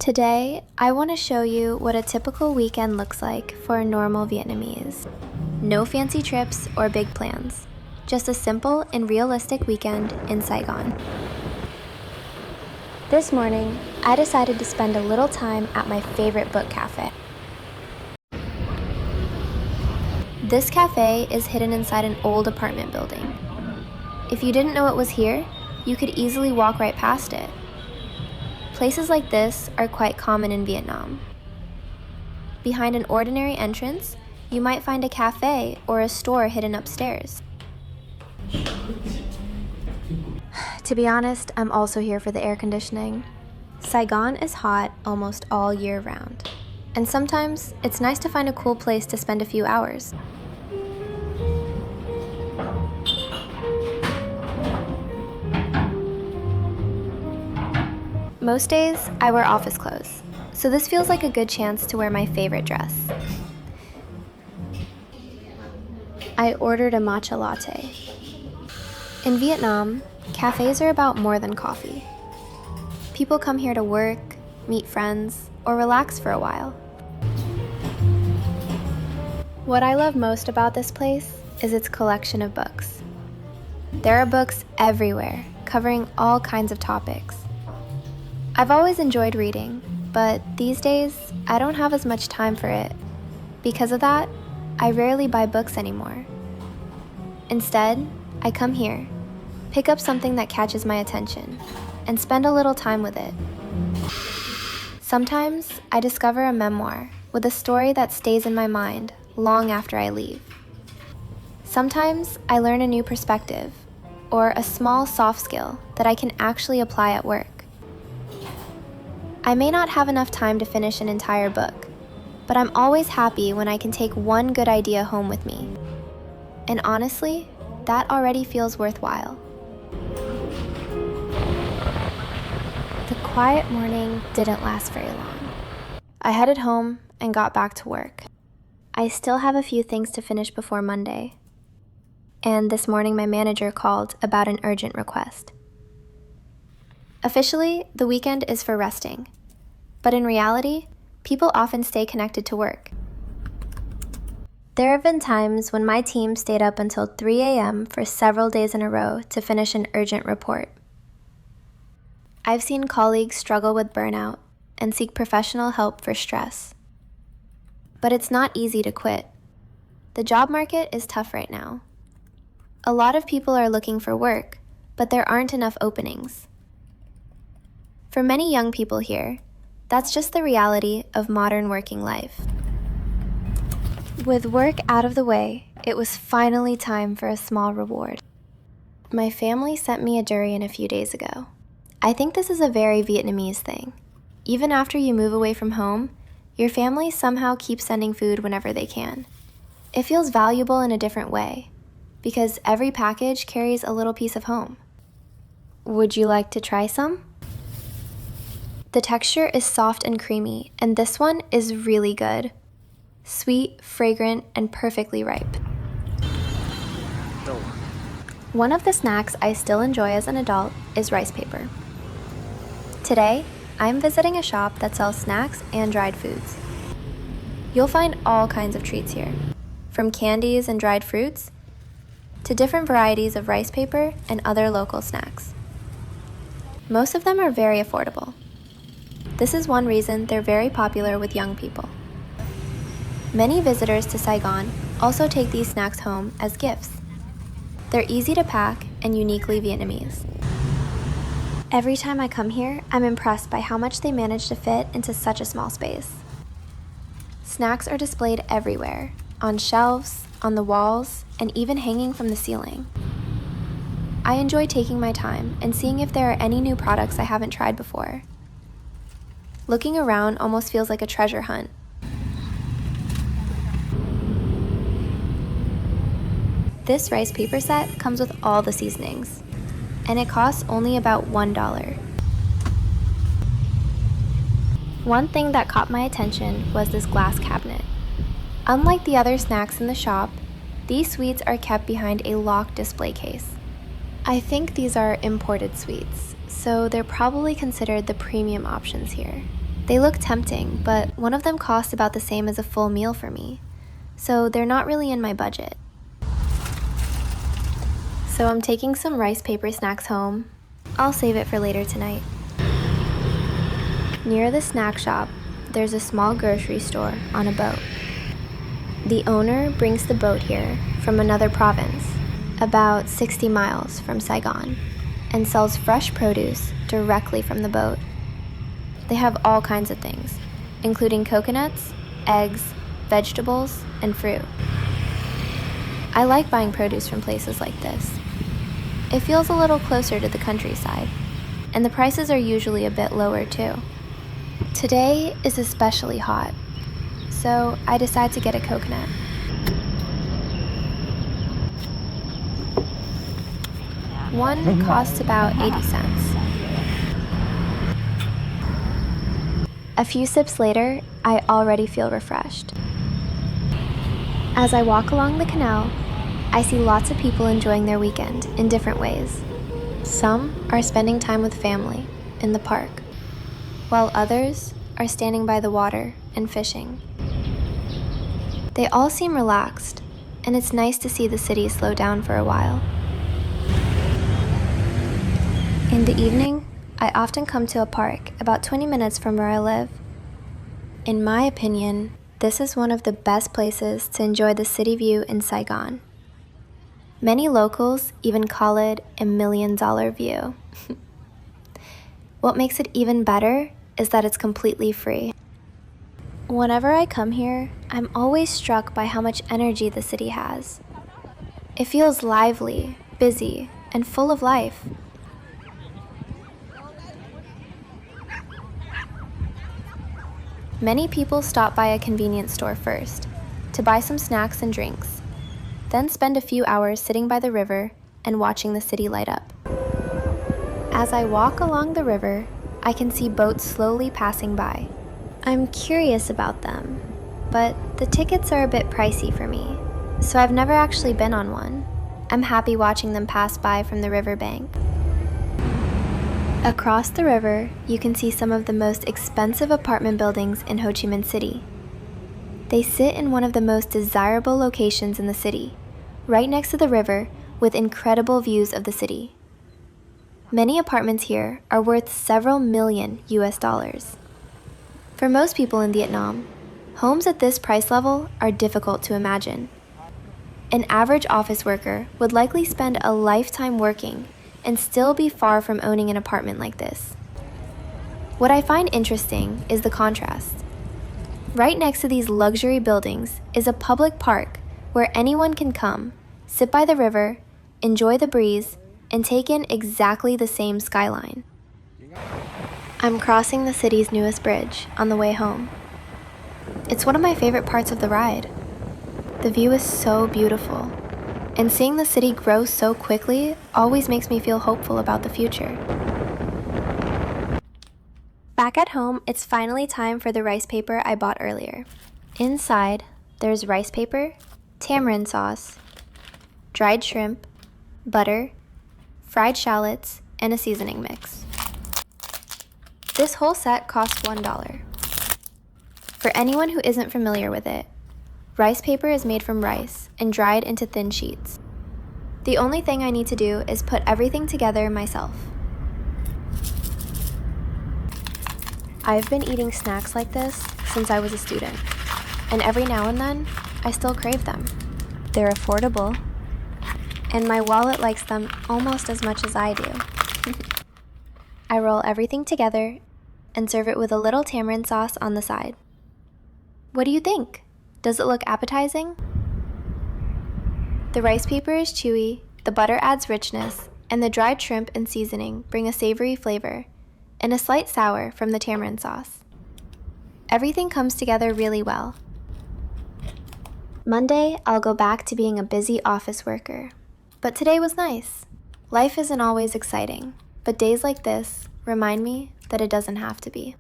Today, I want to show you what a typical weekend looks like for a normal Vietnamese. No fancy trips or big plans, just a simple and realistic weekend in Saigon. This morning, I decided to spend a little time at my favorite book cafe. This cafe is hidden inside an old apartment building. If you didn't know it was here, you could easily walk right past it. Places like this are quite common in Vietnam. Behind an ordinary entrance, you might find a cafe or a store hidden upstairs. To be honest, I'm also here for the air conditioning. Saigon is hot almost all year round, and sometimes it's nice to find a cool place to spend a few hours. Most days, I wear office clothes, so this feels like a good chance to wear my favorite dress. I ordered a matcha latte. In Vietnam, cafes are about more than coffee. People come here to work, meet friends, or relax for a while. What I love most about this place is its collection of books. There are books everywhere, covering all kinds of topics. I've always enjoyed reading, but these days, I don't have as much time for it. Because of that, I rarely buy books anymore. Instead, I come here, pick up something that catches my attention, and spend a little time with it. Sometimes, I discover a memoir with a story that stays in my mind long after I leave. Sometimes, I learn a new perspective, or a small soft skill that I can actually apply at work. I may not have enough time to finish an entire book, but I'm always happy when I can take one good idea home with me. And honestly, that already feels worthwhile. The quiet morning didn't last very long. I headed home and got back to work. I still have a few things to finish before Monday. And this morning my manager called about an urgent request. Officially, the weekend is for resting, but in reality, people often stay connected to work. There have been times when my team stayed up until 3 a.m. for several days in a row to finish an urgent report. I've seen colleagues struggle with burnout and seek professional help for stress. But it's not easy to quit. The job market is tough right now. A lot of people are looking for work, but there aren't enough openings. For many young people here, that's just the reality of modern working life. With work out of the way, it was finally time for a small reward. My family sent me a durian a few days ago. I think this is a very Vietnamese thing. Even after you move away from home, your family somehow keeps sending food whenever they can. It feels valuable in a different way, because every package carries a little piece of home. Would you like to try some? The texture is soft and creamy, and this one is really good. Sweet, fragrant, and perfectly ripe. One of the snacks I still enjoy as an adult is rice paper. Today, I'm visiting a shop that sells snacks and dried foods. You'll find all kinds of treats here, from candies and dried fruits, to different varieties of rice paper and other local snacks. Most of them are very affordable. This is one reason they're very popular with young people. Many visitors to Saigon also take these snacks home as gifts. They're easy to pack and uniquely Vietnamese. Every time I come here, I'm impressed by how much they manage to fit into such a small space. Snacks are displayed everywhere, on shelves, on the walls, and even hanging from the ceiling. I enjoy taking my time and seeing if there are any new products I haven't tried before. Looking around almost feels like a treasure hunt. This rice paper set comes with all the seasonings, and it costs only about $1. One thing that caught my attention was this glass cabinet. Unlike the other snacks in the shop, these sweets are kept behind a locked display case. I think these are imported sweets, so they're probably considered the premium options here. They look tempting, but one of them costs about the same as a full meal for me, so they're not really in my budget. So I'm taking some rice paper snacks home. I'll save it for later tonight. Near the snack shop, there's a small grocery store on a boat. The owner brings the boat here from another province, about 60 miles from Saigon, and sells fresh produce directly from the boat. They have all kinds of things, including coconuts, eggs, vegetables, and fruit. I like buying produce from places like this. It feels a little closer to the countryside, and the prices are usually a bit lower too. Today is especially hot, so I decide to get a coconut. One costs about 80 cents. A few sips later, I already feel refreshed. As I walk along the canal, I see lots of people enjoying their weekend in different ways. Some are spending time with family in the park, while others are standing by the water and fishing. They all seem relaxed, and it's nice to see the city slow down for a while. In the evening, I often come to a park about 20 minutes from where I live. In my opinion, this is one of the best places to enjoy the city view in Saigon. Many locals even call it a $1 million view. What makes it even better is that it's completely free. Whenever I come here, I'm always struck by how much energy the city has. It feels lively, busy, and full of life. Many people stop by a convenience store first to buy some snacks and drinks, then spend a few hours sitting by the river and watching the city light up. As I walk along the river, I can see boats slowly passing by. I'm curious about them, but the tickets are a bit pricey for me, so I've never actually been on one. I'm happy watching them pass by from the riverbank. Across the river, you can see some of the most expensive apartment buildings in Ho Chi Minh City. They sit in one of the most desirable locations in the city, right next to the river with incredible views of the city. Many apartments here are worth several million US. For most people in Vietnam, homes at this price level are difficult to imagine. An average office worker would likely spend a lifetime working and still be far from owning an apartment like this. What I find interesting is the contrast. Right next to these luxury buildings is a public park where anyone can come, sit by the river, enjoy the breeze, and take in exactly the same skyline. I'm crossing the city's newest bridge on the way home. It's one of my favorite parts of the ride. The view is so beautiful, and seeing the city grow so quickly always makes me feel hopeful about the future. Back at home, it's finally time for the rice paper I bought earlier. Inside, there's rice paper, tamarind sauce, dried shrimp, butter, fried shallots, and a seasoning mix. This whole set costs $1. For anyone who isn't familiar with it, rice paper is made from rice and dried into thin sheets. The only thing I need to do is put everything together myself. I've been eating snacks like this since I was a student, and every now and then, I still crave them. They're affordable, and my wallet likes them almost as much as I do. I roll everything together and serve it with a little tamarind sauce on the side. What do you think? Does it look appetizing? The rice paper is chewy, the butter adds richness, and the dried shrimp and seasoning bring a savory flavor, and a slight sour from the tamarind sauce. Everything comes together really well. Monday, I'll go back to being a busy office worker. But today was nice. Life isn't always exciting, but days like this remind me that it doesn't have to be.